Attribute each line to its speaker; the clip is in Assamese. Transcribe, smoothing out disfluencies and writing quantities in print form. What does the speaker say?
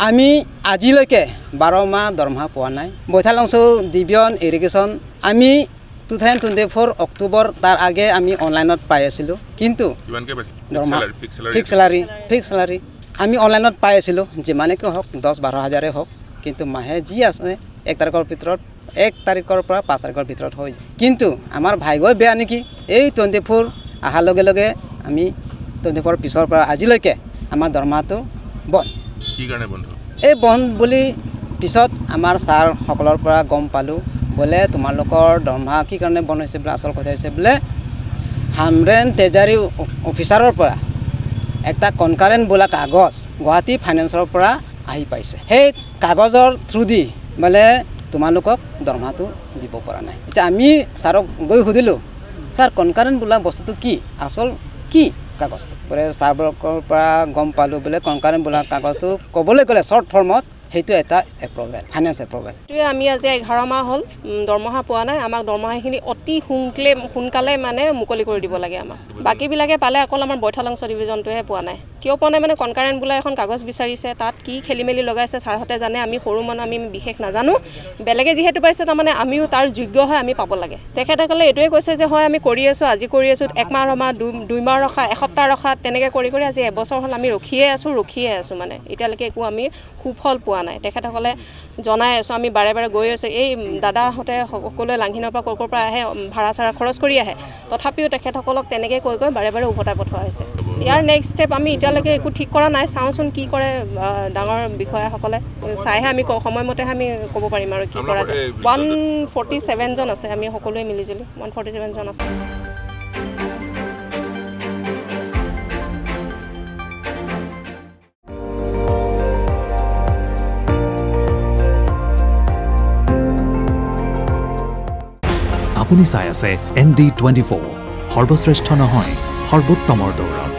Speaker 1: আমি আজিলৈকে 12 মাহ দৰমহা পোৱা নাই বৈঠাল অঞ্চল ডিভিজন ইৰিগেশ্যন আমি 2024 অক্টোবৰ তাৰ আগে আমি অনলাইনত পাই আছিলোঁ কিন্তু দৰমহা ফিক্স চেলাৰী আমি অনলাইনত পাই আছিলোঁ যিমানেকৈ হওক 10-12 হাজাৰে হওক কিন্তু মাহে যি আছে 1 তাৰিখৰ ভিতৰত 1 তাৰিখৰ পৰা 5 তাৰিখৰ ভিতৰত হৈ যায় কিন্তু আমাৰ ভাগ্যই বেয়া নেকি এই 24 অহাৰ লগে লগে আমি 24 পিছৰ পৰা আজিলৈকে আমাৰ দৰমহাটো বন্ধ
Speaker 2: কি কাৰণে বন্ধ
Speaker 1: এই বন্ধ বুলি পিছত আমাৰ ছাৰসকলৰ পৰা গম পালোঁ বোলে তোমালোকৰ দৰমহা কি কাৰণে বন্ধ হৈছে বোলে আচল কথা হৈছে বোলে হামৰেন ট্ৰেজাৰী অফিচাৰৰ পৰা একটা কনকাৰেণ্ট বোলা কাগজ গুৱাহাটী ফাইনেন্সৰ পৰা আহি পাইছে সেই কাগজৰ থ্ৰু দি বোলে তোমালোকক দৰমহাটো দিব পৰা নাই এতিয়া আমি ছাৰক গৈ সুধিলোঁ ছাৰ কনকাৰেণ্ট বোলা বস্তুটো কি আচল কি কাগজটো বোলে ছাৰবোৰৰ পৰা গম পালোঁ বোলে কনকাৰেণ্ট বোলা কাগজটো ক'বলৈ গ'লে শ্বৰ্ট ফৰ্মত সেইটো এটা এপ্ৰুভেল ফাইনেন্স এপ্ৰুভেল
Speaker 3: আমি আজি 11 মাহ হ'ল দৰমহা পোৱা নাই আমাক দৰমহাখিনি অতি সোনকালে মানে মুকলি কৰি দিব লাগে আমাক বাকীবিলাকে পালে অকল আমাৰ বৈঠাল অঞ্চল ডিভিজনটোহে পোৱা নাই কিয় পোৱা নাই মানে কনকাৰেণ্ট বোলা এখন কাগজ বিচাৰিছে তাত কি খেলিমেলি লগাইছে ছাৰহঁতে জানে আমি সৰু মানুহ আমি বিশেষ নাজানো বেলেগে যিহেতু পাইছে তাৰমানে আমিও তাৰ যোগ্য হয় আমি পাব লাগে তেখেতসকলে এইটোৱে কৈছে যে হয় আমি কৰি আছোঁ আজি কৰি আছোঁ 1 মাহ ৰখা 2 মাহ ৰখা এসপ্তাহ ৰখা তেনেকৈ কৰি আজি এবছৰ হ'ল আমি ৰখিয়ে আছোঁ মানে এতিয়ালৈকে একো আমি সুফল পোৱা নাই তেখেতসকলে জনাই আছোঁ আমি বাৰে বাৰে গৈ আছোঁ এই দাদাহঁতে সকলোৱে লাংঘিনৰ পৰা ক'ৰ পৰা আহে ভাড়া চাড়া খৰচ কৰি আহে তথাপিও তেখেতসকলক তেনেকৈ কৈ বাৰে বাৰে উভতাই পঠোৱা হৈছে ইয়াৰ নেক্সট ষ্টেপ আমি এতিয়ালৈকে একো ঠিক কৰা নাই চাওঁচোন কি কৰে ডাঙৰ বিষয়াসকলে চাইহে আমি সময়মতেহে আমি ক'ব পাৰিম আৰু কি কৰা যায় 147 জন আছে আমি সকলোৱে মিলিজুলি 147 জন আছে
Speaker 4: আপুনি চাই আছে ND24 সৰ্বশ্ৰেষ্ঠ নহয় সৰ্বোত্তমৰ দৌৰত